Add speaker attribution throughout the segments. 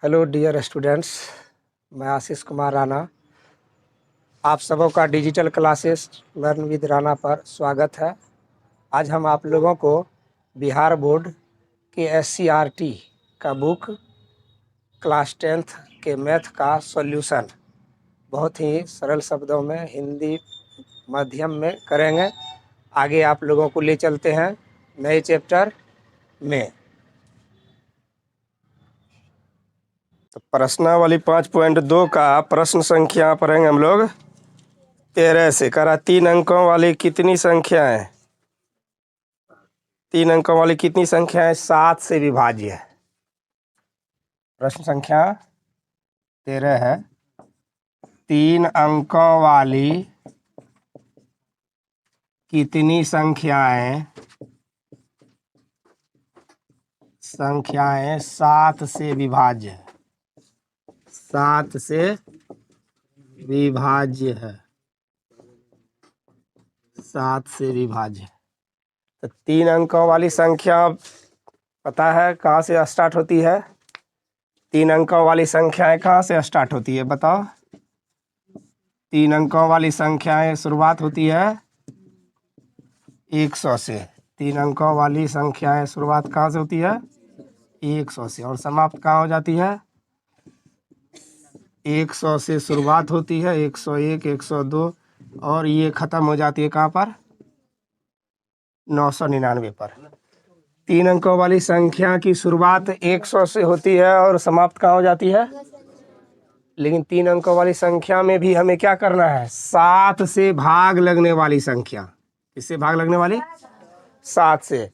Speaker 1: Hello dear students, मैं आशीष कुमार राणा। आप सबों का digital classes learn with Rana पर स्वागत है। आज हम आप लोगों को बिहार बोर्ड के SCRT का बुक क्लास 10th के मैथ का सॉल्यूशन बहुत ही सरल शब्दों में हिंदी माध्यम में करेंगे। आगे आप लोगों को ले चलते हैं नए चैप्टर में। तो प्रश्नावली 5.2 का प्रश्न संख्या पढ़ेंगे हम लोग 13 से। करा 3 अंकों वाली कितनी संख्या है? 3 अंकों वाली कितनी संख्या है? 7 से विभाज्य है। प्रश्न संख्या 13 है, 3 अंकों वाली कितनी संख्याएं 7 से विभाज्य है। 7 से विभाज्य है। 7 से विभाज्य। तो 3 अंकों वाली संख्या पता है कहाँ से स्टार्ट होती है? 3 अंकों वाली संख्याएं कहाँ से स्टार्ट होती है बताओ? 3 अंकों वाली संख्याएं शुरुआत होती है 100 से। 3 अंकों वाली संख्याएं शुरुआत कहाँ से होती है? 100 से। और समाप्त कहाँ हो जाती है? 100 से शुरुआत होती है 101, 102 और ये खत्म हो जाती है कहाँ पर? 999 पर। 3 अंकों वाली संख्या की शुरुआत 100 से होती है और समाप्त कहाँ हो जाती है? लेकिन 3 अंकों वाली संख्या में भी हमें क्या करना है? 7 से भाग लगने वाली संख्या। किससे भाग लगने वाली? 7 से।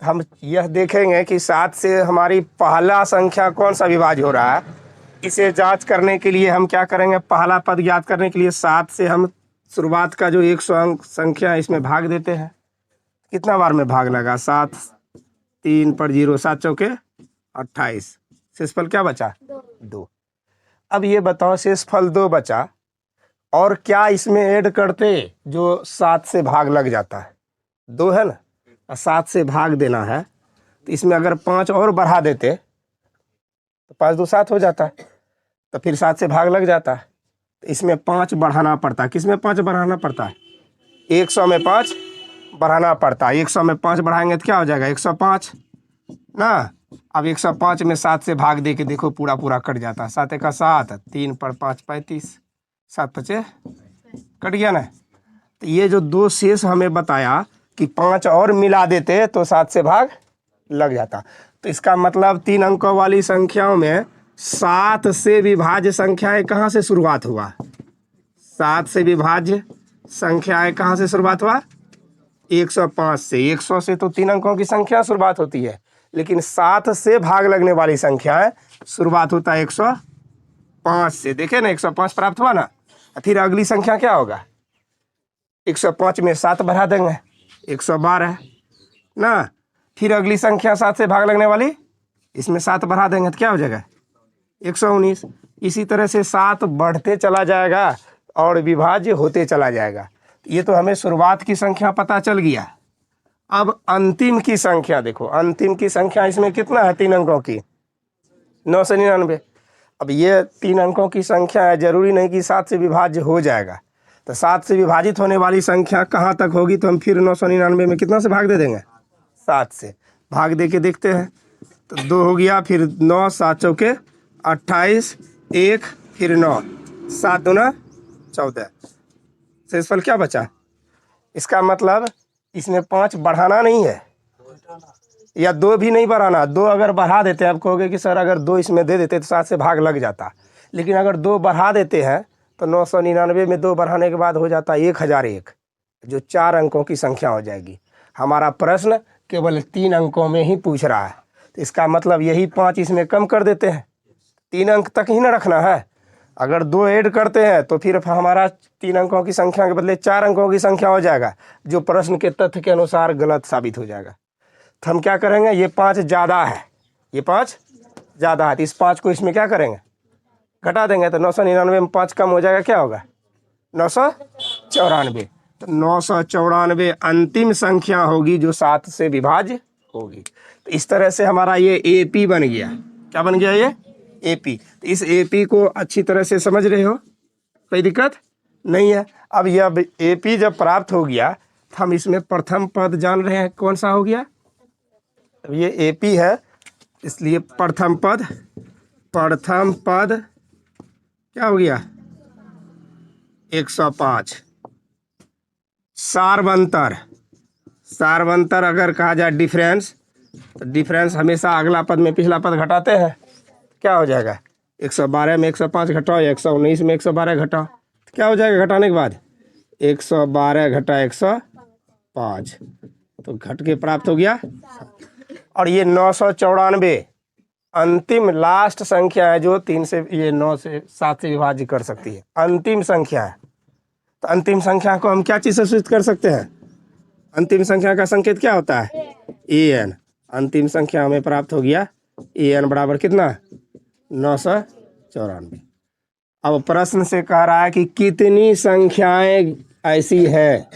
Speaker 1: हम यह देखेंगे कि 7 से हमारी पहला संख्या कौन सा विभाज्य हो रहा है। इसे जांच करने के लिए हम क्या करेंगे? पहला पद ज्ञात करने के लिए 7 से हम शुरुआत का जो 100 अंक संख्या है इसमें भाग देते हैं। कितना बार में भाग लगा? 7 3 पर 0, 7 चौके 28। शेषफल क्या बचा? 2। अब ये बताओ, शेषफल 2 बचा और क्या इसमें ऐड करते जो 7 से भाग लग जाता है? 2 है ना, 7 से भाग देना है तो इसमें अगर 5 और बढ़ा देते तो 5 2 7 हो जाता है, तो फिर 7 से भाग लग जाता है। तो इसमें 5 बढ़ाना पड़ता है। किसमें 5 बढ़ाना पड़ता है? 100 में 5 बढ़ाना पड़ता है। 100 में 5 बढ़ाएंगे तो क्या हो जाएगा? 105 ना। अब 105 में 7 से भाग दे के देखो, पूरा पूरा कट जाता है। 7 का 7, 3 पर 5 35, 7 5 कट गया ना। तो ये जो 2 शेष हमें बताया कि 5 और मिला देते तो 7 से भाग लग जाता। तो इसका मतलब 3 अंकों वाली संख्याओं में 7 से विभाज्य संख्याएं कहाँ से शुरुआत हुआ? 7 से विभाज्य संख्याएं कहाँ से शुरुआत हुआ? 105 से। 100 से तो 3 अंकों की संख्या शुरुआत होती है, लेकिन 7 से भाग लगने वाली संख्याएं शुरुआत होता है 105 से। देखे ना, 105 प्राप्त हुआ ना। फिर अगली संख्या क्या होगा? 105 में 7 बढ़ा देंगे 112 ना। फिर अगली संख्या 7 से भाग लगने वाली, इसमें 7 बढ़ा देंगे तो क्या हो जाएगा? 119। इसी तरह से 7 बढ़ते चला जाएगा और विभाज्य होते चला जाएगा। ये तो हमें शुरुआत की संख्या पता चल गया। अब अंतिम की संख्या देखो। अंतिम की संख्या इसमें कितना है? 3 अंकों की 999। अब ये 3 अंकों की संख्या है, जरूरी नहीं कि 7 से विभाज्य हो जाएगा। तो 7 से विभाजित होने वाली संख्या कहाँ तक होगी? तो हम फिर 999 में कितना से भाग दे देंगे? 7 से भाग दे के देखते हैं। तो 2 हो गया, फिर 9, 7 चौके 28, 1 फिर 9, 7 दूना 14। शेषफल क्या बचा? इसका मतलब इसमें 5 बढ़ाना नहीं है या 2 भी नहीं बढ़ाना। 2 अगर बढ़ा देते हैं, आप कहोगे कि सर अगर 2 इसमें दे देते तो 7 से भाग लग जाता। लेकिन अगर 2 बढ़ा देते हैं तो 999 में 2 बढ़ाने के बाद हो जाता 1001, जो 4 अंकों की संख्या हो जाएगी। हमारा प्रश्न केवल 3 अंकों में ही पूछ रहा है, तो इसका मतलब यही 5 इसमें कम कर देते हैं। 3 अंक तक ही ना रखना है। अगर 2 ऐड करते हैं तो फिर हमारा 3 अंकों की संख्या के बदले 4 अंकों की संख्या हो जाएगा, जो प्रश्न के तथ्य के अनुसार गलत साबित हो जाएगा। तो हम क्या करेंगे? ये 5 ज़्यादा है, ये 5 ज़्यादा है, तो इस 5 को इसमें क्या करेंगे? घटा देंगे। तो 999 में 5 कम हो जाएगा, क्या होगा? 994। तो 994 अंतिम संख्या होगी जो 7 से विभाज्य होगी। तो इस तरह से हमारा ये AP बन गया। क्या बन गया? ये AP। इस AP को अच्छी तरह से समझ रहे हो, कोई दिक्कत नहीं है। अब यह AP जब प्राप्त हो गया तो हम इसमें प्रथम पद जान रहे हैं कौन सा हो गया। अब ये AP है इसलिए प्रथम पद क्या हो गया 105। सार्वंतर अगर कहा जाए डिफरेंस, तो डिफरेंस हमेशा अगला पद में पिछला पद घटाते हैं, क्या हो जाएगा 112 में 105 घटाओ, 119 में 112 घटाओ, तो क्या हो जाएगा घटाने के बाद 112 घटा 105, तो घट के प्राप्त हो गया। और ये 994 अंतिम लास्ट संख्या है जो 3 से ये 9 से 7 से विभाजित कर सकती है, अंतिम संख्या है। तो अंतिम संख्या को हम क्या चीज़ से सूचित कर सकते हैं, अंतिम संख्या का संकेत क्या होता है an। अंतिम संख्या हमें प्राप्त हो गया an बराबर कितना 994। अब प्रश्न से कह रहा है कि कितनी संख्याएं ऐसी है,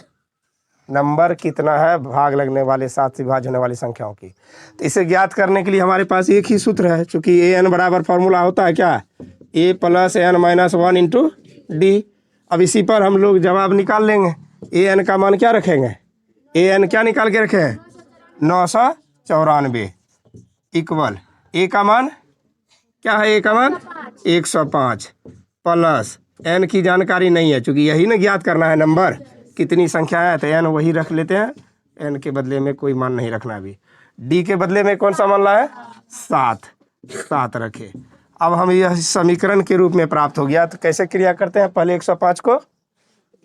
Speaker 1: नंबर कितना है भाग लगने वाले 7 से विभाज्य होने वाली संख्याओं की। तो इसे ज्ञात करने के लिए हमारे पास एक ही सूत्र है, चूंकि an बराबर फॉर्मूला होता है क्या a + n - 1 × d। अब इसी पर हम लोग जवाब निकाल लेंगे। an का मान क्या रखेंगे, an क्या निकाल के रखे हैं 994 इक्वल a का मान क्या है, a का मान 105 प्लस n की जानकारी नहीं है, चूंकि यही ना ज्ञात करना है नंबर कितनी संख्या है, तो n वही रख लेते हैं, n के बदले में कोई मान नहीं रखना। अभी d के बदले में कौन सा मान ला है 7 रखे। अब हम यह समीकरण के रूप में प्राप्त हो गया, तो कैसे क्रिया करते हैं, पहले 105 को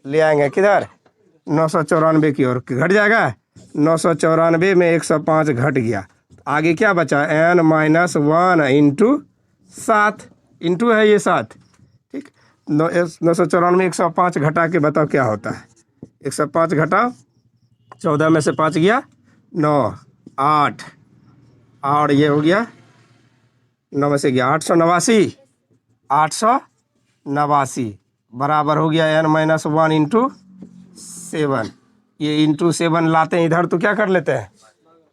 Speaker 1: ले आएंगे किधर 994 की ओर, घट जाएगा 994 में 105 घट गया, आगे क्या बचा n - 1 × 7 इंटू है ये 7, ठीक। 994 में 105 घटा के बताओ क्या होता है, 105 घटाओ 14 में से 5 गया 9 8 और ये हो गया 9 में से गया 889 बराबर हो गया n - 1 × 7। ये इंटू 7 लाते हैं इधर तो क्या कर लेते हैं,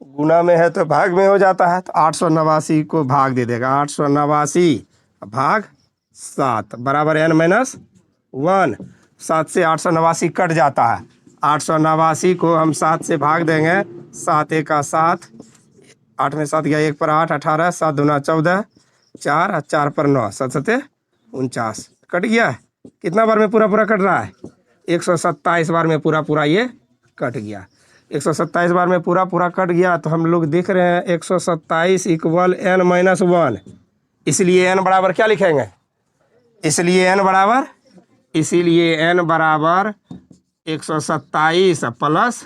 Speaker 1: गुना में है तो भाग में हो जाता है, तो 889 को भाग दे देगा, 889 भाग 7 बराबर n - 1। 7 से 889 कट जाता है, 889 को हम 7 से भाग देंगे, 7 × 1 = 7, 8 में 7 गया 1 पर 8 18, 7 दूना 14, 4 और 4 पर 9 7 7 49 कट गया। कितना बार में पूरा कट रहा है 127 बार में पूरा ये कट गया। 127 बार में पूरा कट गया, तो हम लोग देख रहे हैं 127 इक्वल n - 1, इसलिए n बराबर क्या लिखेंगे, इसलिए n बराबर 127 प्लस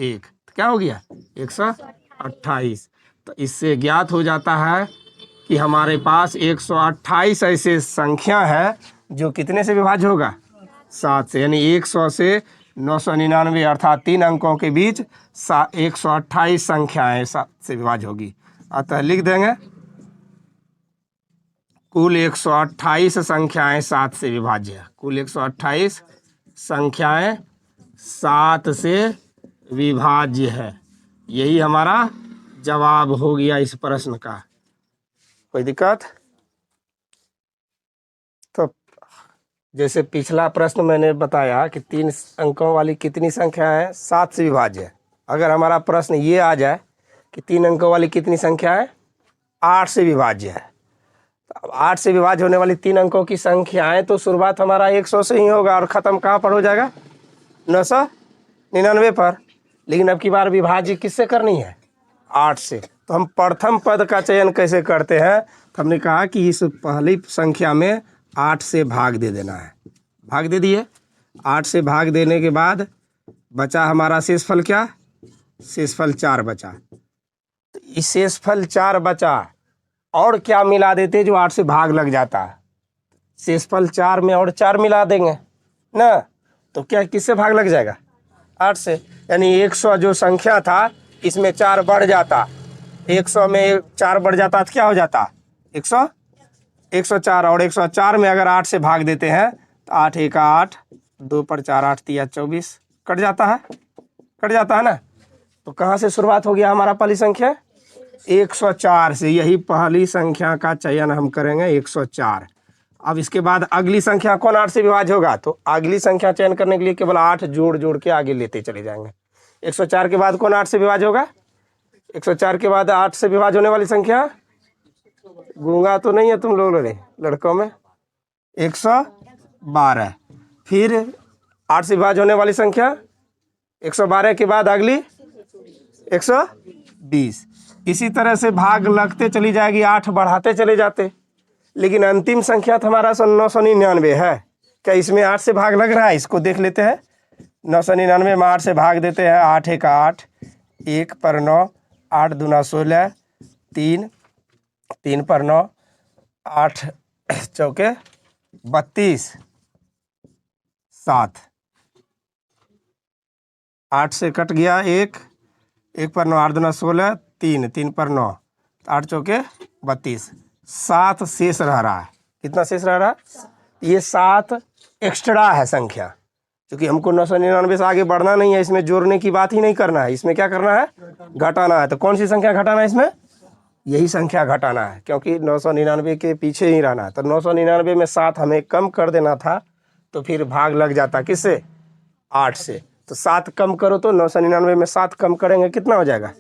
Speaker 1: 1 क्या हो गया 128। तो इससे ज्ञात हो जाता है कि हमारे पास 128 ऐसे संख्या है जो कितने से विभाज्य होगा 7 से, यानी 100 से 999 अर्थात 3 अंकों के बीच 128 संख्याएं 7 से विभाज्य होगी। अतः लिख देंगे कुल 128 संख्याएं 7 से विभाज्य है, कुल 128 संख्याएं 7 से विभाज्य है। यही हमारा जवाब हो गया इस प्रश्न का। कोई दिक्कत? तो जैसे पिछला प्रश्न मैंने बताया कि 3 अंकों वाली कितनी संख्या है 7 से विभाज्य है, अगर हमारा प्रश्न ये आ जाए कि 3 अंकों वाली कितनी संख्या है 8 से विभाज्य है, तो अब 8 से विभाज्य होने वाली 3 अंकों की संख्याएं तो शुरुआत हमारा 100 से ही होगा और ख़त्म कहाँ पर हो जाएगा 999 पर। लेकिन अब की बार विभाज्य किससे करनी है 8 से, तो हम प्रथम पद का चयन कैसे करते हैं, तो हमने कहा कि इस पहली संख्या में 8 से भाग दे देना है, भाग दे दिए। 8 से भाग देने के बाद बचा हमारा शेषफल क्या, शेषफल 4 बचा। तो इस शेषफल 4 बचा और क्या मिला देते जो 8 से भाग लग जाता, शेषफल 4 में और 4 मिला देंगे ना, तो क्या किससे भाग लग जाएगा 8 से, यानी 100 जो संख्या था इसमें 4 बढ़ जाता, 100 में 4 बढ़ जाता तो क्या हो जाता 104, और 104 में अगर 8 से भाग देते हैं तो 8 × 1 = 8, 2 पर 4 8 × 3 = 24 कट जाता है ना। तो कहाँ से शुरुआत हो गया हमारा पहली संख्या 104 से, यही पहली संख्या का चयन हम करेंगे 104। अब इसके बाद अगली संख्या कौन 8 से विभाज्य होगा, तो अगली संख्या चयन करने के लिए केवल 8 जोड़ जोड़ के आगे लेते चले जाएंगे। 104 के बाद कौन 8 से विभाज्य होगा, 104 के बाद 8 से विभाज्य होने वाली संख्या, गूंगा तो नहीं है तुम लोग लड़कों में, 112। फिर 8 से विभाज्य होने वाली संख्या 112 के बाद अगली 120। इसी तरह से भाग लगते चली जाएगी, 8 बढ़ाते चले जाते। लेकिन अंतिम संख्या तो हमारा 999 है। क्या इसमें 8 से भाग लग रहा है, इसको देख लेते हैं। 999 में 8 से भाग देते हैं, 8 एक 8, 1 पर 9, 8 दूना 16, 3 3 पर 9, 8 चौके 32, 7, 8 से कट गया 1, 1 पर 9, 8 दूना 16, 3 3 पर 9, 8 चौके 32, 7 शेष रह रहा है। कितना शेष रह रहा है, ये 7 एक्स्ट्रा है संख्या, क्योंकि हमको 999 से आगे बढ़ना नहीं है, इसमें जोड़ने की बात ही नहीं करना है, इसमें क्या करना है, घटाना है। तो कौन सी संख्या घटाना है इसमें, यही संख्या घटाना है, क्योंकि 999 के पीछे ही रहना है। तो 999 में 7 हमें कम कर देना था, तो फिर भाग लग जाता किससे, 8 से। तो 7 कम करो, तो 999 में 7 कम करेंगे कितना हो जाएगा,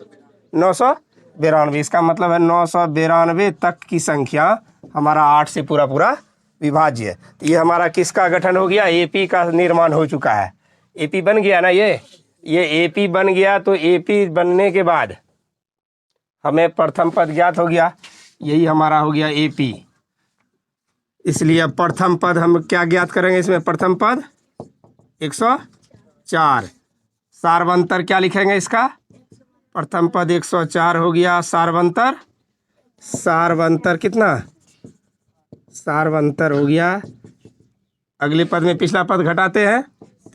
Speaker 1: 992। इसका मतलब है 992 तक की संख्या हमारा 8 से पूरा पूरा विभाज्य है। तो ये हमारा किसका गठन हो गया, एपी का निर्माण हो चुका है। एपी बन गया ना, ये एपी बन गया। तो एपी बनने के बाद हमें प्रथम पद ज्ञात हो गया, यही हमारा हो गया एपी। इसलिए अब प्रथम पद हम क्या ज्ञात करेंगे, इसमें प्रथम पद 104। सार्वंतर क्या लिखेंगे इसका, प्रथम पद 104 हो गया। सार्वंतर कितना, सार्वंतर हो गया। अगले पद में पिछला पद घटाते हैं,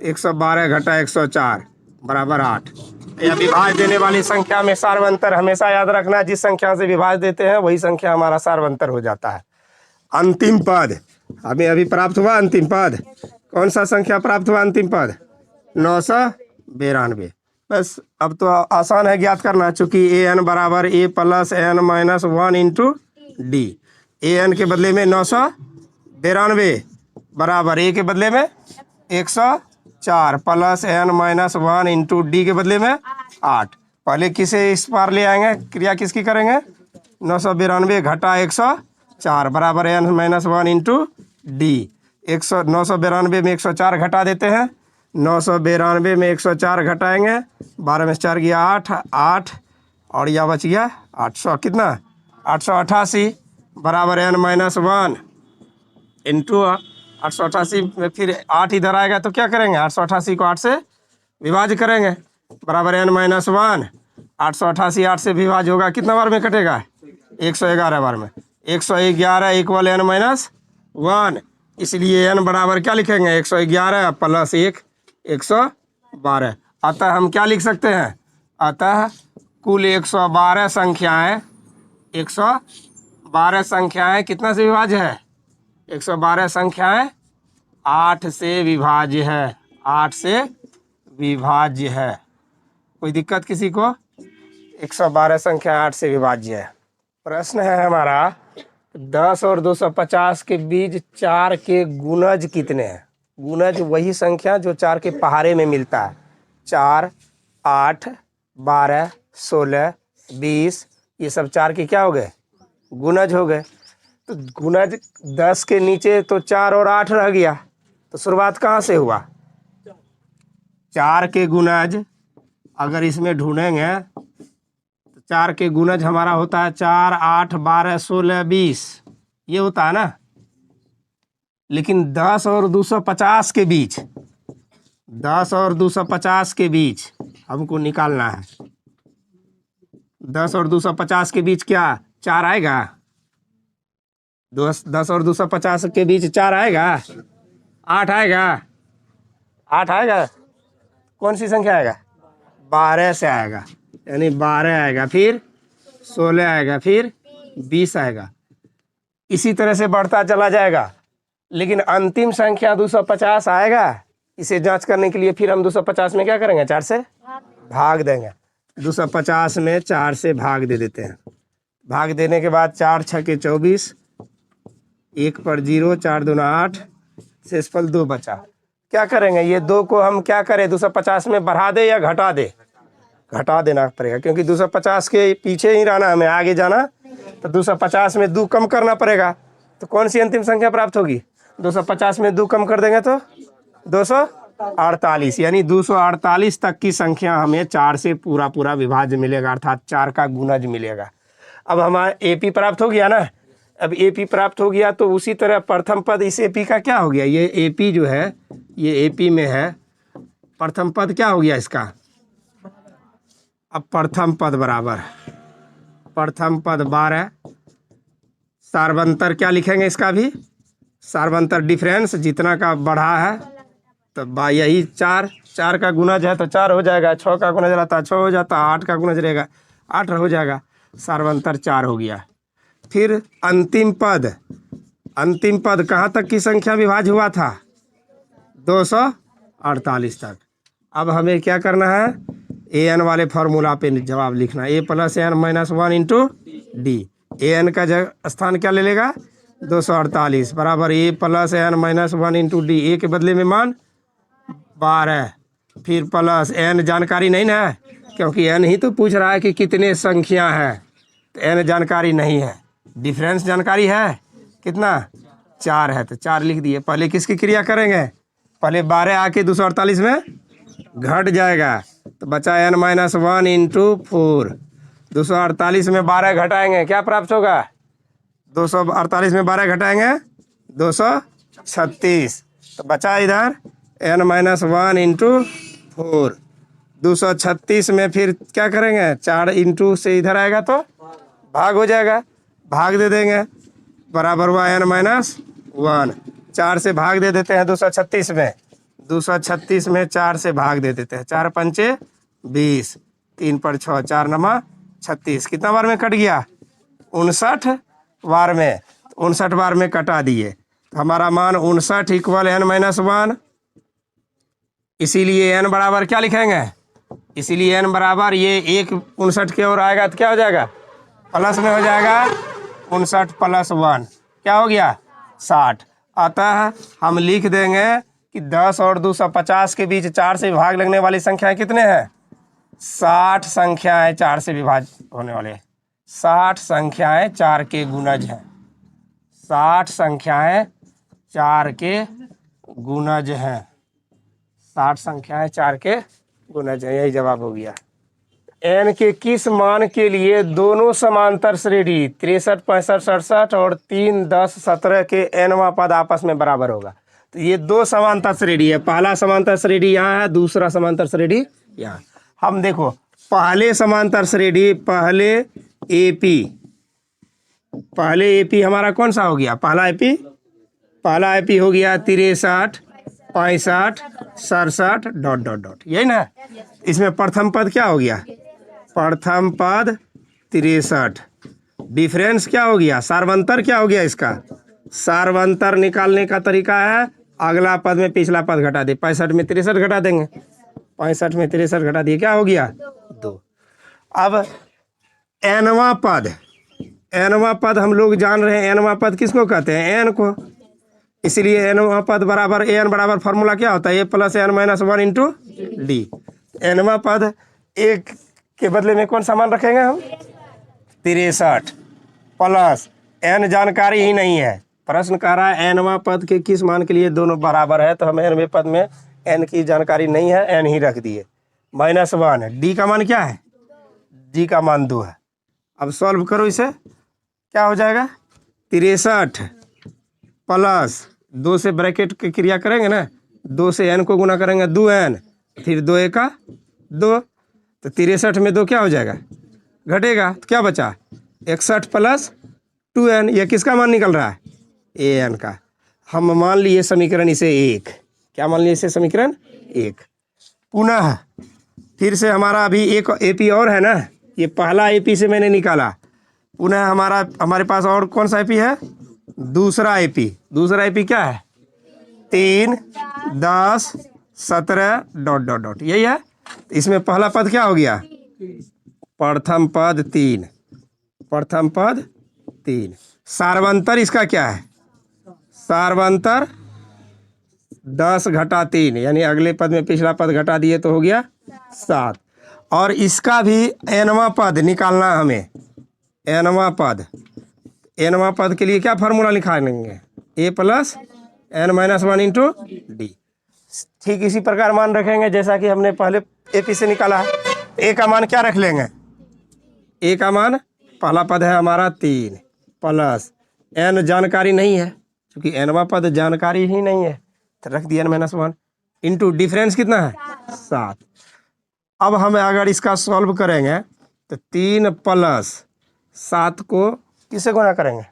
Speaker 1: 112 घटा 104 बराबर 8। यह विभाज्य देने वाली संख्या में सार्वंतर हमेशा याद रखना, जिस संख्या से विभाज्य देते हैं वही संख्या हमारा सार्वंतर हो जाता है। अंतिम पद हमें अभी प्राप्त हुआ, अंतिम पद कौन सा संख्या प्राप्त हुआ, अंतिम पद 992। बस अब तो आसान है ज्ञात करना, चूंकि ए एन बराबर a plus N minus 1 into d. A n के बदले में 992 बराबर ए के बदले में 104 plus N minus 1 into D के बदले में 8। पहले किसे इस पार ले आएंगे, क्रिया किसकी करेंगे, 992 घटा 104 बराबर एन माइनस 1 इंटू डी। 992 में 104 घटा देते हैं, 992 में 104 घटाएंगे, 12 में 4 गया 8, 8 और यह बच गया 800, कितना 888 बराबर एन माइनस 1 इंटू 888 में फिर 8 इधर आएगा तो क्या करेंगे, 888 को 8 से विभाज्य करेंगे बराबर एन माइनस 1। 888 8 से विभाज्य होगा, कितना बार में कटेगा, 111 बार में। 111 इक्वल एन माइनस 1, इसलिए एन बराबर क्या लिखेंगे, 111 प्लस 1 112। अतः हम क्या लिख सकते हैं, अतः कुल 112 संख्याएं, 112 संख्याएं कितना से विभाज्य है, 112 संख्याएं 8 से विभाज्य है, 8 से विभाज्य है। कोई दिक्कत किसी को, 112 संख्या 8 से विभाज्य है। प्रश्न है हमारा 10 और 250 के बीच 4 के गुणज कितने हैं। गुणज वही संख्या जो 4 के पहाड़े में मिलता है, 4 8 12 16 20, ये सब 4 के क्या हो गए, गुणज हो गए। तो गुणज 10 के नीचे तो 4 और 8 रह गया, तो शुरुआत कहाँ से हुआ, 4 के गुणज अगर इसमें ढूंढेंगे तो 4 के गुणज हमारा होता है 4 8 12 16 20, ये होता है ना। लेकिन 10 और 250 के बीच, 10 और 250 के बीच हमको निकालना है। 10 और 250 के बीच क्या 4 आएगा, 10 और 250 के बीच 4 आएगा, 8 आएगा, 8 आएगा, कौन सी संख्या आएगा, 12 से आएगा, यानी 12 आएगा, फिर 16 आएगा, फिर 20 आएगा। इसी तरह से बढ़ता चला जाएगा, लेकिन अंतिम संख्या 250 आएगा। इसे जांच करने के लिए फिर हम 250 में क्या करेंगे, 4 से भाग देंगे। 250 में 4 से भाग दे देते हैं। भाग देने के बाद 4 छके 24, 1 पर 0, 4 दूना 8, शेषफल 2 बचा। क्या करेंगे, ये 2 को हम क्या करें, 250 में बढ़ा दे या घटा दे? घटा देना पड़ेगा, क्योंकि 250 के पीछे ही रहना, हमें आगे जाना, तो 250 में 2 कम करना पड़ेगा। तो कौन सी अंतिम संख्या प्राप्त होगी? 250 में 2 कम कर देंगे तो 248, यानी 248 तक की संख्या हमें 4 से पूरा पूरा विभाज्य मिलेगा, अर्थात 4 का गुणज मिलेगा। अब हमारा एपी प्राप्त हो गया ना। अब एपी प्राप्त हो गया तो उसी तरह प्रथम पद इस एपी का क्या हो गया, ये एपी जो है, ये एपी में है, प्रथम पद क्या हो गया इसका? अब प्रथम पद बराबर प्रथम पद 12, सार्वंतर क्या लिखेंगे इसका भी? सार्वंतर डिफरेंस जितना का बढ़ा है तो यही 4 का गुणज है तो 4 हो जाएगा, 6 का गुणज रहता है 6 हो जाता, 8 का गुणज रहेगा 8 हो जाएगा, सार्वंतर 4 हो गया। फिर अंतिम पद कहाँ तक की संख्या विभाज्य हुआ था? 248 तक। अब हमें क्या करना है, ए एन वाले फार्मूला पे जवाब लिखना, a plus N minus 1 into d. A n का स्थान क्या ले लेगा? 248 बराबर a plus N minus 1 into d. A के बदले में मान 12, फिर प्लस एन जानकारी नहीं ना है, क्योंकि एन ही तो पूछ रहा है कि कितने संख्या है, तो एन जानकारी नहीं है। डिफरेंस जानकारी है, कितना? 4 है, तो 4 लिख दिए। पहले किसकी क्रिया करेंगे? पहले 12 आके 248 में घट जाएगा, तो बचा एन माइनस 1 इंटू 4। 248 में 12 घटाएंगे, क्या प्राप्त होगा? 248 में 12 घटाएंगे 236, तो बचा इधर एन माइनस 1 इंटू 4। 236 में फिर क्या करेंगे, 4 इंटू से इधर आएगा तो भाग हो जाएगा, भाग दे देंगे, बराबर हुआ एन माइनस 1। 4 से भाग दे देते हैं 236 में, 236 में 4 से भाग दे देते हैं, 4 पंचे 20, 3 पर 6, 4 नमा 36। कितना बार में कट गया? 59 बार में। 59 बार में कटा दिए, तो हमारा मान 59 इक्वल एन माइनस 1। इसीलिए एन बराबर क्या लिखेंगे? इसीलिए एन बराबर ये 1 59 की ओर आएगा तो क्या हो जाएगा? प्लस में हो जाएगा 59 प्लस 1, क्या हो गया? 60। अतः हम लिख देंगे कि 10 और 250 के बीच 4 से विभाग लगने वाली संख्याएं कितने हैं? 60 संख्याएं 4 से विभाज्य होने वाले, 60 संख्याएं 4 के गुणज हैं, 60 संख्याएं 4 के गुणज हैं, 60 संख्याएं 4 के गुणज हैं। यही जवाब हो गया। एन के किस मान के लिए दोनों समांतर श्रेणी 63, 65, 67 और 3, 10, 17 के एनवां पद आपस में बराबर होगा? तो ये 2 समांतर श्रेणी है, पहला समांतर श्रेणी यहाँ है, दूसरा समांतर श्रेणी यहाँ। हम देखो पहले समांतर श्रेणी, पहले एपी हमारा कौन सा हो गया? पहला एपी हो गया 63, 65, 67 ... यही ना। इसमें प्रथम पद क्या हो गया? प्रथम पद 63। डिफरेंस क्या हो गया? सार्वंतर क्या हो गया इसका? सार्वंतर निकालने का तरीका है, अगला पद में पिछला पद घटा दे। 65 में 63 घटा देंगे, 65 में 63 घटा दिए, क्या हो गया? 2। अब एनवां पद हम लोग जान रहे हैं, एनवां पद किसको कहते हैं? एन को। इसलिए एनवां पद बराबर एन बराबर फार्मूला क्या होता है? A plus N minus 1 into d. एनवां पद एक के बदले में कौन सा मान रखेंगे हम? 63 प्लस एन जानकारी ही नहीं है, प्रश्न कह रहा है एनवां पद के किस मान के लिए दोनों बराबर है, तो हम एनवें पद में एन की जानकारी नहीं है, एन ही रख दिए, -1। डी का मान क्या है? डी का मान 2 है। अब सॉल्व करो इसे, क्या हो जाएगा? 63 प्लस 2 से ब्रैकेट की क्रिया करेंगे ना, 2 से एन को गुना करेंगे 2n, फिर 2 एका 2, तो 63 में 2 क्या हो जाएगा? घटेगा, तो क्या बचा? 61 प्लस 2n। ये किसका मान निकल रहा है? an का। हम मान लिए समीकरण इसे 1, क्या मान लिए इसे? समीकरण 1। पुनः फिर से हमारा अभी एक एपी और है ना, ये पहला एपी से मैंने निकाला, पुनः हमारे पास और कौन सा एपी है? दूसरा एपी क्या है? 3, 10, 17 ... यही है। इसमें पहला पद क्या हो गया? प्रथम पद 3, प्रथम पद 3। सार्वंतर इसका क्या है? सार्वंतर 10 घटा 3, यानी अगले पद में पिछला पद घटा दिए तो हो गया 7। और इसका भी एनवां पद निकालना है हमें। एनवां पद, एनवां पद के लिए क्या फार्मूला निकालेंगे? a plus n minus 1 into D. ठीक इसी प्रकार मान रखेंगे जैसा कि हमने पहले AP से निकाला है। a का मान क्या रख लेंगे? a का मान, पहला पद है हमारा 3 प्लस n जानकारी नहीं है, क्योंकि nवां पद जानकारी ही नहीं है तो रख दिया n माइनस 1 इंटू डिफरेंस कितना है? 7। अब हम अगर इसका सॉल्व करेंगे तो 3 प्लस 7 को किससे गुणा करेंगे?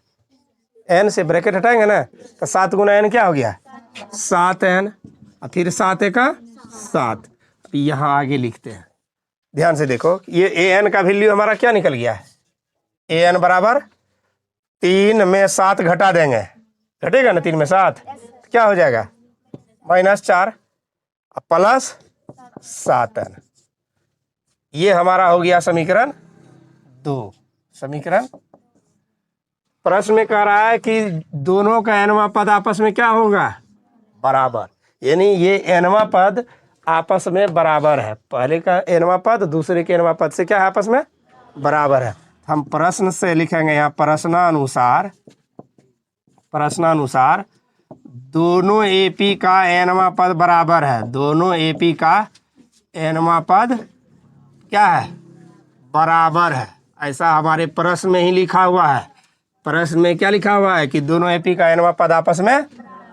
Speaker 1: n से, ब्रैकेट हटाएंगे ना तो 7 गुना n क्या हो गया? 7n। और फिर 7 का 7। अब यहाँ आगे लिखते हैं, ध्यान से देखो, ये an का वैल्यू हमारा क्या निकल गया है? an बराबर 3 में 7 घटा देंगे, घटेगा ना 3 में 7, क्या हो जाएगा? -4 प्लस 7n। ये हमारा हो गया समीकरण 2। समीकरण, प्रश्न में कह रहा है कि दोनों का एनवां पद आपस में क्या होगा? बराबर, यानी ये एनवां पद आपस में बराबर है। पहले का एनवां पद दूसरे के एनवां पद से क्या है? आपस में बराबर है। हम प्रश्न से लिखेंगे यहाँ, प्रश्नानुसार, प्रश्नानुसार दोनों AP का एनवां पद बराबर है। दोनों AP का एनवां पद क्या है? बराबर है। ऐसा हमारे प्रश्न में ही लिखा हुआ है। प्रश्न में क्या लिखा हुआ है कि दोनों AP का एनवां पद आपस में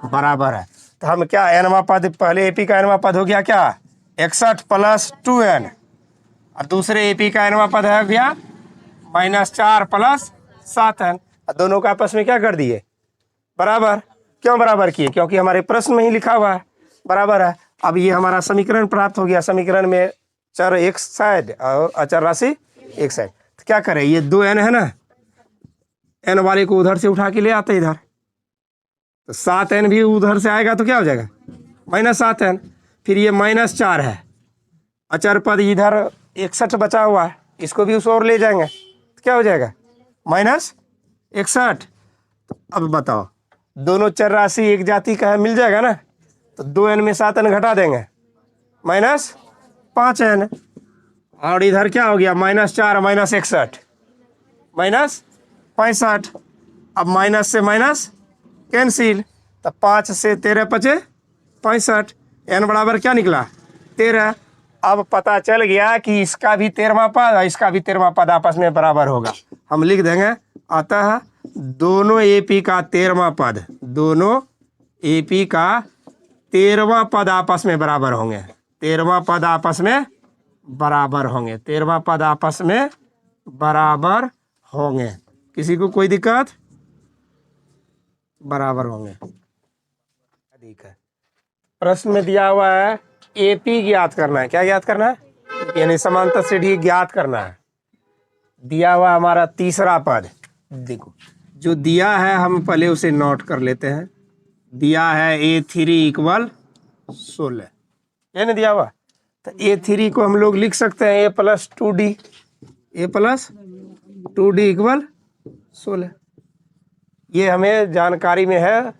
Speaker 1: बराबर है। तो हम क्या, एनवां पद, पहले AP का एनवां पद हो गया क्या? 61 प्लस 2n, और दूसरे AP का एनवां पद है गया -4 प्लस 7n। दोनों का आपस में क्या कर दिए? बराबर। क्यों बराबर किए? क्योंकि हमारे प्रश्न में ही लिखा हुआ है बराबर है। अब ये हमारा समीकरण प्राप्त हो गया। समीकरण में चर एक साइड और अचर राशि एक साइड। तो क्या करें, ये 2n है ना, n वाले को उधर से उठा के ले आते इधर, तो 7n भी उधर से आएगा तो क्या हो जाएगा? -7n। फिर ये -4 है, अचर पद इधर 61 बचा हुआ है, इसको भी उस ओर ले जाएंगे तो क्या हो जाएगा? -61। अब बताओ, दोनों चर राशि एक जाति का है, मिल जाएगा ना, तो 2n में 7n घटा देंगे, -5n। और इधर क्या हो गया? -4 -61 -65। अब माइनस से माइनस कैंसिल, तो 5 से 13 बचे 65। n बराबर क्या निकला? 13। अब पता चल गया कि इसका भी 13वां पद और इसका भी 13वां पद आपस में बराबर होगा। हम लिख देंगे, अतः दोनों AP का 13वां पद, दोनों AP का 13वां पद आपस में बराबर होंगे। 13वां पद आपस में बराबर होंगे। 13वां पद आपस में बराबर होंगे। किसी को कोई दिक्कत? बराबर होंगे। ठीक है, प्रश्न में दिया हुआ है AP ज्ञात करना है। क्या ज्ञात करना है? यानी समांतर श्रेणी ज्ञात करना है। दिया हुआ हमारा तीसरा पद, देखो जो दिया है हम पहले उसे नोट कर लेते हैं। दिया है A3 = 16, ये नहीं दिया हुआ, तो A3 को हम लोग लिख सकते हैं A + 2D, A + 2D = 16। ये हमें जानकारी में है,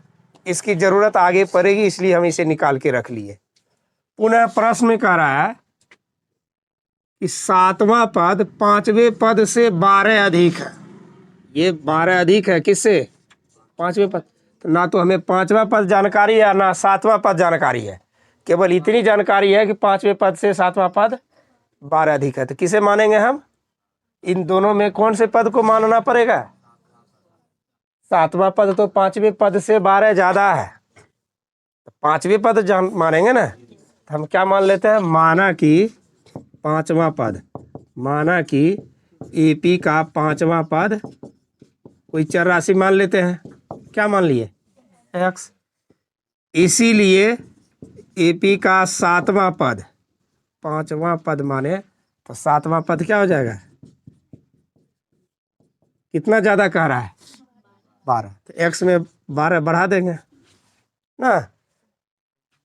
Speaker 1: इसकी जरूरत आगे पड़ेगी, इसलिए हम इसे निकाल के रख लिए। पुनः प्रश्न में कह रहा है कि 7वां पद 5वें पद से 12 अधिक है। ये 12 अधिक है किससे? 5वें पद। तो ना तो हमें 5वां पद जानकारी है ना 7वां पद जानकारी है, केवल इतनी जानकारी है कि 5वें पद से 7वां पद 12 अधिक है। तो किसे मानेंगे हम? इन दोनों में कौन से पद को मानना पड़ेगा? 7वां पद तो 5वें पद से 12 ज़्यादा है, तो 5वें पद जान मानेंगे ना। तो हम क्या मान लेते हैं? माना कि 5वां पद, माना कि AP का 5वां पद कोई चर राशि मान लेते हैं। क्या मान लिए? x। इसीलिए AP का 7वां पद 5वां पद माने तो 7वां पद क्या हो जाएगा? कितना ज़्यादा कह रहा है? 12। तो x में 12 बढ़ा देंगे ना।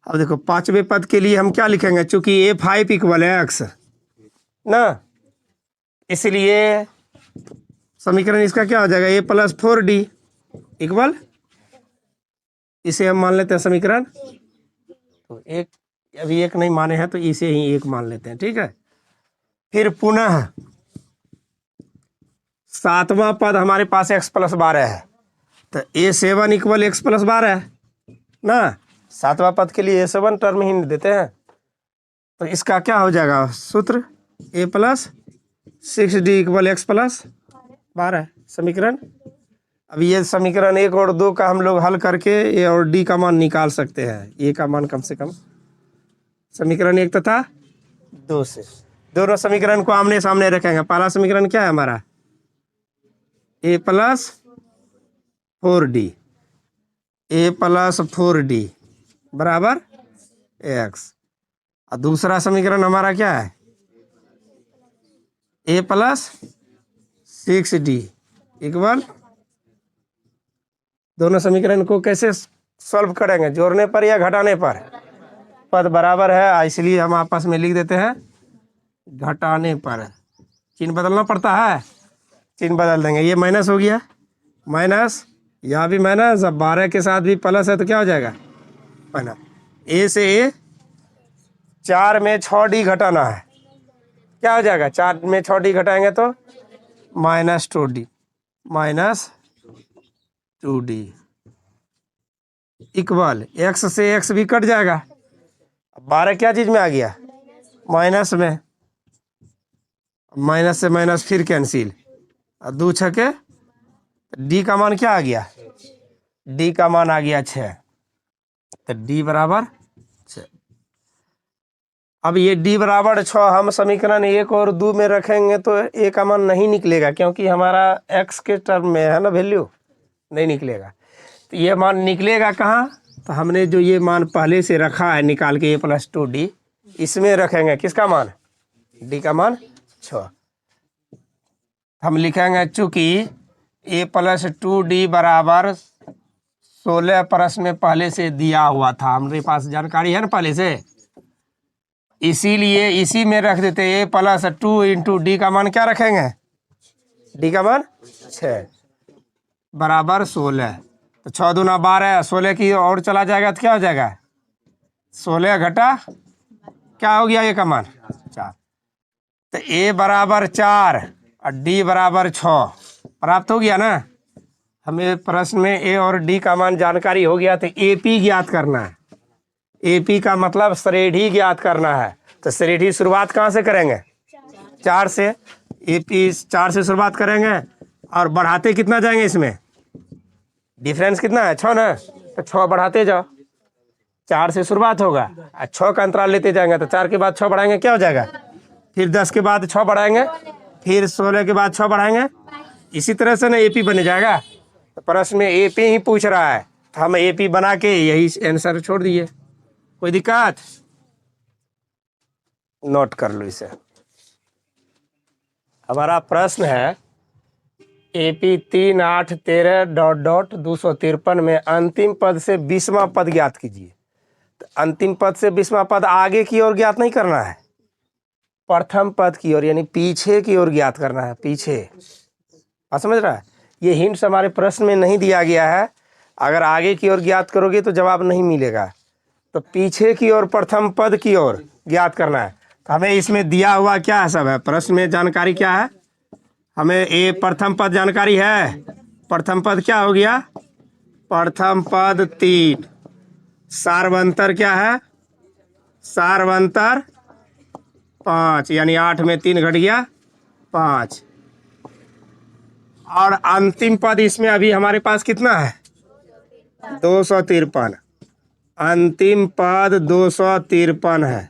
Speaker 1: अब देखो 5वें पद के लिए हम क्या लिखेंगे? चूंकि A5 = x ना, इसलिए समीकरण इसका क्या हो जाएगा, ए प्लस 4D इक्वल, इसे हम मान लेते हैं समीकरण, तो एक, अभी एक नहीं माने हैं तो इसे ही एक मान लेते हैं, ठीक है। फिर पुनः सातवां पद हमारे पास x प्लस 12 है, तो A7 इक्वल x प्लस 12 ना, सातवां पद के लिए A7 टर्म ही देते हैं, तो इसका क्या हो जाएगा सूत्र, a plus 6D equal x plus 12 समीकरण। अब ये समीकरण 1 और 2 का हम लोग हल करके a और d का मान निकाल सकते हैं, a का मान कम से कम समीकरण 1 तथा 2 से। दोनों समीकरण को आमने सामने रखेंगे। पहला समीकरण क्या है हमारा, a plus 4D, a plus 4D बराबर x, और दूसरा समीकरण हमारा क्या है, a प्लस 6D इक्वल, दोनों समीकरण को कैसे सॉल्व करेंगे, जोड़ने पर या घटाने पर, पद बराबर है इसलिए हम आपस में लिख देते हैं घटाने पर, चिन्ह बदलना पड़ता है, चिन्ह बदल देंगे, ये माइनस हो गया, माइनस, यहाँ भी माइनस, अब 12 के साथ भी प्लस है तो क्या हो जाएगा माइनस, ए से ए 4 में 6D घटाना है, क्या हो जाएगा 4 में 6D घटाएंगे तो minus 2D, minus 2D equal, x से x भी कट जाएगा, 12 क्या चीज में आ गया माइनस में, माइनस से माइनस फिर कैंसिल, और 2 छके d का मान क्या आ गया, d का मान आ गया 6, तो d बराबर 6। अब ये d बराबर 6 हम समीकरण 1 और 2 में रखेंगे तो a का मान नहीं निकलेगा, क्योंकि हमारा x के टर्म में है ना वैल्यू, नहीं निकलेगा, तो ये मान निकलेगा कहाँ, तो हमने जो ये मान पहले से रखा है निकाल के a प्लस 2D, इसमें रखेंगे किसका मान, d का मान 6, हम लिखेंगे चूंकि a प्लस 2D बराबर 16 प्रश्न में पहले से दिया हुआ था, हमारे पास जानकारी है ना पहले से, इसीलिए इसी में रख देते a प्लस 2 इंटू डी का मान क्या रखेंगे, d का मान 6 बराबर 16, तो 6 दूना 12, 16 की और चला जाएगा तो क्या हो जाएगा 16 घटा क्या हो गया a का मान 4, तो a बराबर 4 और d बराबर 6 प्राप्त हो गया ना। हमें प्रश्न में a और d का मान जानकारी हो गया, तो AP ज्ञात करना है, AP का मतलब श्रेणी ज्ञात करना है, तो श्रेणी शुरुआत कहाँ से करेंगे 4 से, AP 4 से शुरुआत करेंगे और बढ़ाते कितना जाएंगे, इसमें डिफरेंस कितना है 6 ना, तो 6 बढ़ाते जाओ, 4 से शुरुआत होगा और 6 का अंतराल लेते जाएंगे, तो 4 के बाद 6 बढ़ाएंगे क्या हो जाएगा, फिर 10 के बाद 6 बढ़ाएंगे, फिर 16 के बाद 6 बढ़ाएंगे, इसी तरह से ना AP बन जाएगा। तो प्रश्न में AP ही पूछ रहा है, तो हम AP बना के यही आंसर छोड़ दिए, कोई दिक्कत, नोट कर लो इसे। हमारा प्रश्न है AP 3, 8, 13 डॉट डॉट 253 में अंतिम पद से 20वां पद ज्ञात कीजिए। तो अंतिम पद से 20वां पद आगे की ओर ज्ञात नहीं करना है, प्रथम पद की ओर यानी पीछे की ओर ज्ञात करना है, पीछे, आप समझ रहा है, ये हिंट्स हमारे प्रश्न में नहीं दिया गया है, अगर आगे की ओर ज्ञात करोगे तो जवाब नहीं मिलेगा, तो पीछे की ओर प्रथम पद की ओर ज्ञात करना है। तो हमें इसमें दिया हुआ क्या सब है, प्रश्न में जानकारी क्या है, हमें ये प्रथम पद जानकारी है, प्रथम पद क्या हो गया, प्रथम पद 3, सार्वंतर क्या है, सार्वंतर 5, यानी 8 में 3 घट गया 5, और अंतिम पद इसमें अभी हमारे पास कितना है 253, अंतिम पद 253 है।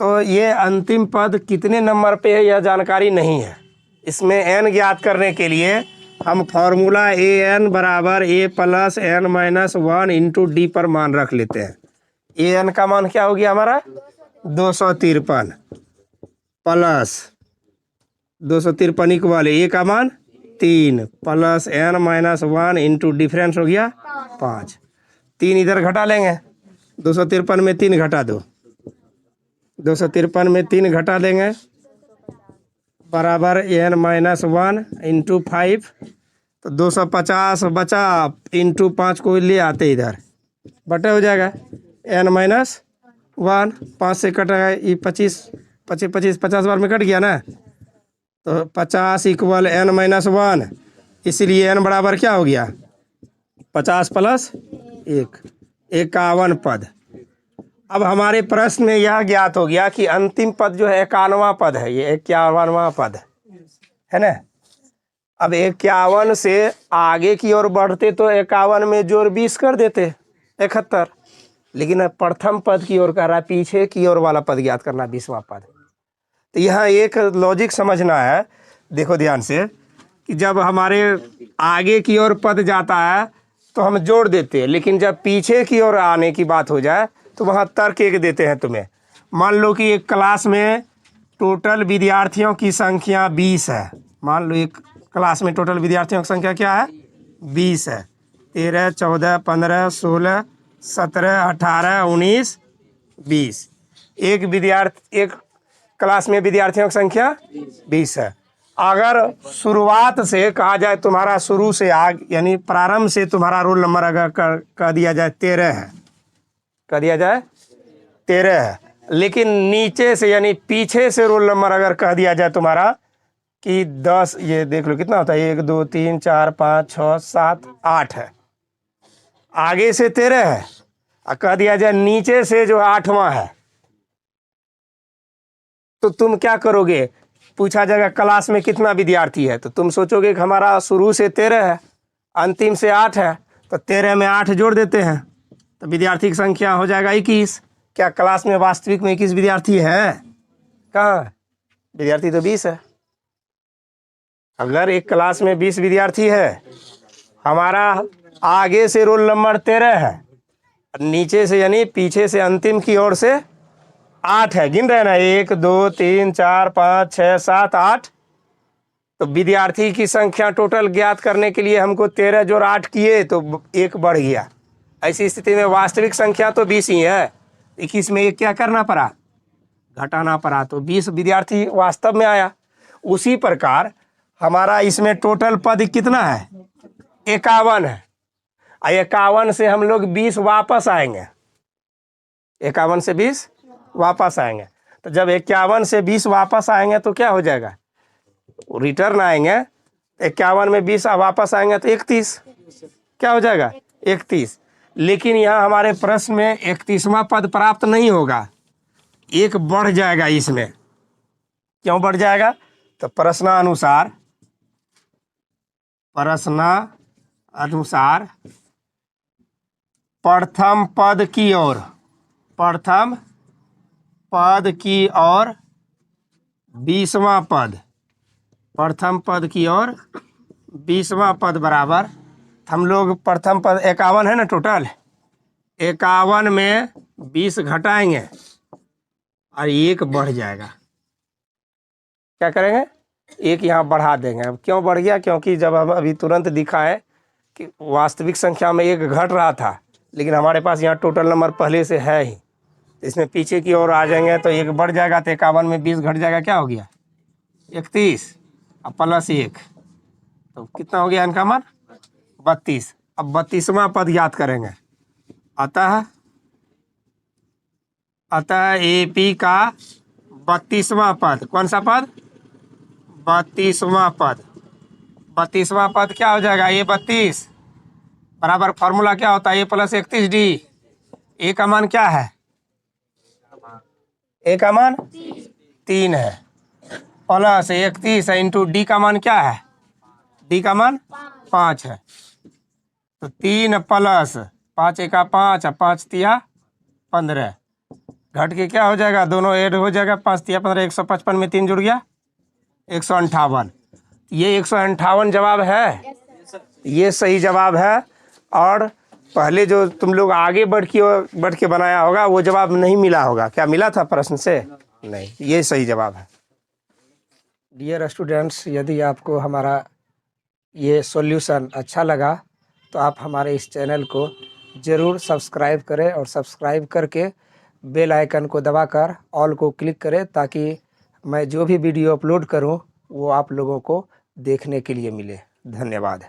Speaker 1: तो ये अंतिम पद कितने नंबर पे है यह जानकारी नहीं है, इसमें n ज्ञात करने के लिए हम फॉर्मूला an बराबर a plus n minus 1 into D पर मान रख लेते हैं। an का मान क्या हो गया हमारा 253 प्लस 253 इक्वल a का मान 3 plus n minus 1 into difference हो गया 5, 3 इधर घटा लेंगे, 253 में 3 घटा दो, 253 में 3 घटा देंगे बराबर n माइनस 1 इंटू 5, तो 250 बचा, इंटू 5 को ले आते इधर, बटे हो जाएगा n माइनस 1, 5 से कटेगा ये 25, 25 25 50 बार में कट गया ना, तो 50 इक्वल n माइनस 1, इसीलिए n बराबर क्या हो गया 50 प्लस 1, 51 पद। अब हमारे प्रश्न में यह ज्ञात हो गया कि अंतिम पद जो है 51वां पद है, ये 51वां पद है ना। अब 51 से आगे की ओर बढ़ते तो 51 में जोड़ 20 कर देते 71, लेकिन अब प्रथम पद की ओर कर रहा है, पीछे की ओर वाला पद ज्ञात करना 20वां पद। तो यहाँ एक लॉजिक समझना है, देखो ध्यान से, कि जब हमारे आगे की ओर पद जाता है तो हम जोड़ देते हैं, लेकिन जब पीछे की ओर आने की बात हो जाए तो वहाँ तर्क एक देते हैं तुम्हें। मान लो कि एक क्लास में टोटल विद्यार्थियों की संख्या 20 है, मान लो एक क्लास में टोटल विद्यार्थियों की संख्या क्या है 20 है, 13 14 15 16 17 18 19 20। एक क्लास में विद्यार्थियों की संख्या 20 है। अगर शुरुआत से कहा जाए, तुम्हारा शुरू से आग यानी प्रारंभ से तुम्हारा रोल नंबर अगर कह दिया जाए 13 है, कह दिया जाए 13 है, लेकिन नीचे से यानी पीछे से रोल नंबर अगर कह दिया जाए तुम्हारा कि 10, ये देख लो कितना होता है 1 2 3 4 5 6 7 8 है, आगे से 13 है, और कह दिया जाए नीचे से जो 8वां है, तो तुम क्या करोगे, पूछा जाएगा क्लास में कितना विद्यार्थी है, तो तुम सोचोगे कि हमारा शुरू से 13 है, अंतिम से 8 है, तो 13 में 8 जोड़ देते हैं, तो विद्यार्थी की संख्या हो जाएगा 21। क्या क्लास में वास्तविक में 21 विद्यार्थी है? कहाँ विद्यार्थी तो 20 है। अगर एक क्लास में 20 विद्यार्थी है, हमारा आगे से रोल नंबर 13 है, नीचे से यानी पीछे से अंतिम की ओर से 8 है, गिन रहे ना 1 2 3 4 5 6 7 8, तो विद्यार्थी की संख्या टोटल ज्ञात करने के लिए हमको 13 जोड़ 8 किए तो 1 बढ़ गया। ऐसी स्थिति में वास्तविक संख्या तो 20 ही है, 21 में एक क्या करना पड़ा, घटाना पड़ा, तो 20 विद्यार्थी वास्तव में आया। उसी प्रकार हमारा इसमें टोटल पद कितना है 51 है, 51 से हम लोग 20 वापस आएंगे, 51 से 20 वापस आएंगे, तो जब 51 से 20 वापस आएंगे तो क्या हो जाएगा, रिटर्न आएंगे, 51 में 20 वापस आएंगे तो 31, क्या हो जाएगा 31। लेकिन यहाँ हमारे प्रश्न में 31वां पद प्राप्त नहीं होगा, एक बढ़ जाएगा इसमें। क्यों बढ़ जाएगा, तो प्रश्नानुसार प्रथम पद की ओर 20वां पद, प्रथम पद की ओर 20वां पद बराबर, हम लोग प्रथम पद 51 है ना टोटल, 51 में 20 घटाएंगे और 1 बढ़ जाएगा। क्या करेंगे, 1 यहाँ बढ़ा देंगे। अब क्यों बढ़ गया, क्योंकि जब हम अभी तुरंत दिखाएं कि वास्तविक संख्या में 1 घट रहा था, लेकिन हमारे पास यहाँ टोटल नंबर पहले से है ही, इसमें पीछे की ओर आ जाएंगे तो 1 बढ़ जाएगा, तो 51 में 20 घट जाएगा, क्या हो गया 31 और प्लस 1, तो कितना हो गया इनका मान 32। अब 32वां पद याद करेंगे, अतः एपी का 32वां पद, कौन सा पद 32वां पद, 32वां पद क्या हो जाएगा, ए 32 बराबर फॉर्मूला क्या होता है ए प्लस 31D, ए का मान क्या है, ए का मान 3 है, प्लस 31 है इंटू डी का मान क्या है, डी का मान 5 है, तो 3 प्लस 5 एका 5 5 तिया 15, घट के क्या हो जाएगा, दोनों ऐड हो जाएगा, 5 तिया 15, 155 में 3 जुड़ गया 158। ये 158 जवाब है, ये सही जवाब है। और पहले जो तुम लोग आगे बढ़ के बनाया होगा वो जवाब नहीं मिला होगा, क्या मिला था प्रश्न से, नहीं, ये सही जवाब है। डियर स्टूडेंट्स, यदि आपको हमारा ये सॉल्यूशन अच्छा लगा तो आप हमारे इस चैनल को ज़रूर सब्सक्राइब करें, और सब्सक्राइब करके बेल आइकन को दबाकर ऑल को क्लिक करें, ताकि मैं जो भी वीडियो अपलोड करूं वो आप लोगों को देखने के लिए मिले। धन्यवाद।